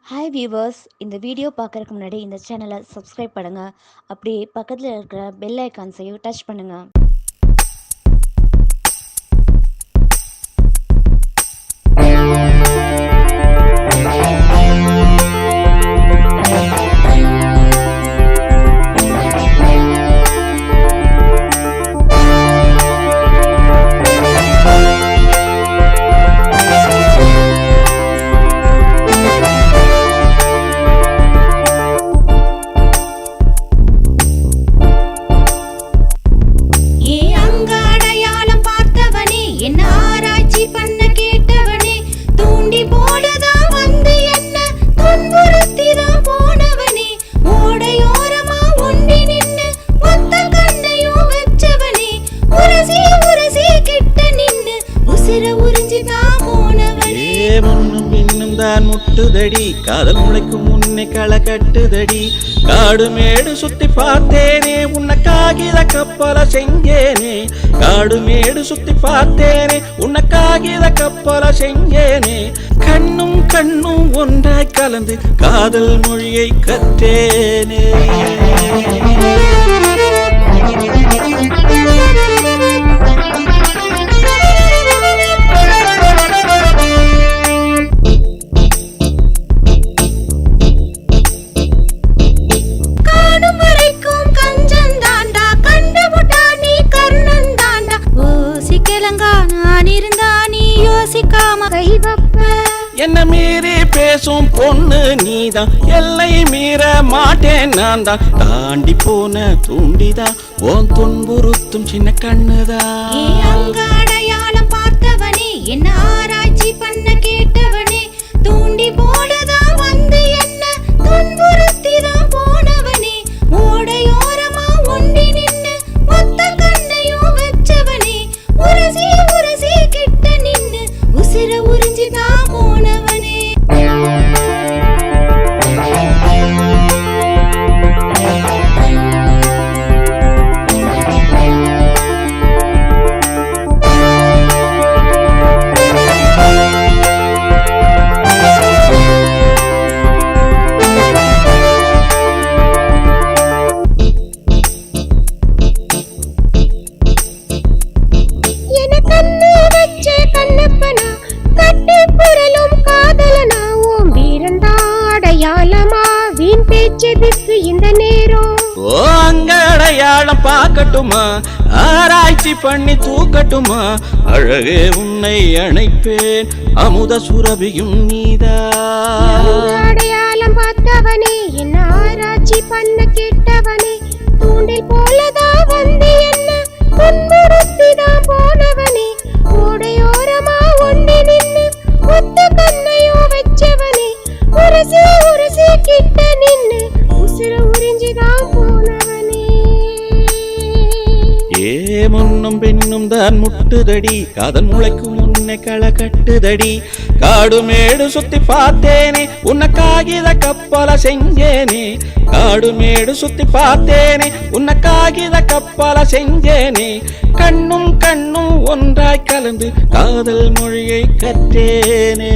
Hi viewers, இந்த video பார்க்குறதுக்கு முன்னாடி இந்த சேனலை சப்ஸ்கிரைப் பண்ணுங்கள். அப்படியே பக்கத்தில் இருக்கிற பெல் ஐக்கான்ஸையும் டச் பண்ணுங்கள். முட்டுதடி காதல் முளைக்கும் முன்னே களை கட்டுதடி. காடு மேடு சுத்தி பார்த்தேனே உன்னை காகித கப்பல செஞ்சேனே. காடு மேடு சுத்தி பார்த்தேனே உன்னை காகித கப்பல செஞ்சேனே. கண்ணும் கண்ணும் ஒன்றாய் கலந்து காதல் மொழியை கற்றேனே. என்ன மீறி பேசும் பொண்ணு நீதான், எல்லை மீற மாட்டேன் நான் தான். தாண்டி போன தூண்டிதான் ஓன் துன்புறுத்தும் சின்ன கண்ணுதான். அடையாளம் பார்த்தவனே என்ன ஆராய்ச்சி பண்ண கேட்டவனே. தூண்டி போனதா வந்து என்ன துன்புறுத்திதான் போனவனே. ஓடையோரமா ஒண்டி நின்னு மொத்த கண்ணையும் வச்சவனே. உரசி உரசி கிட்ட நின்னு உசிர உறிஞ்சிதான் போனவனே. அடையாளம் பார்க்கட்டுமா, ஆராய்ச்சி பண்ணி தூக்கட்டுமா. அழகே உன்னை அணைப்பேன் அமுத சுரபியும் நீதா. அடையாளம் பார்த்தவனே என்ன ஆராய்ச்சி பண்ண கேட்டவனே. தூண்டில் போலதா வந்து என்ன துன்புறுத்திதான் போனவனே. ஓடையோரமா ஒண்டி நின்னு ஒத்த கண்ணையோ வச்சவனே. உரசி உரசி கிட்ட நின்னு உசிர உறிஞ்சிதான் போனவனே. முன்னும் பின்னும் தான் முட்டுதடி காதல் முளைக்கும் முன்னே களை கட்டுதடி. காடு மேடு சுத்தி பார்த்தேனே உன்னை காகித கப்பல செஞ்சேனே. காடு மேடு சுத்தி பார்த்தேனே உன்னை காகித கப்பல செஞ்சேனே. கண்ணும் கண்ணும் ஒன்றாய் கலந்து காதல் மொழியை கற்றேனே.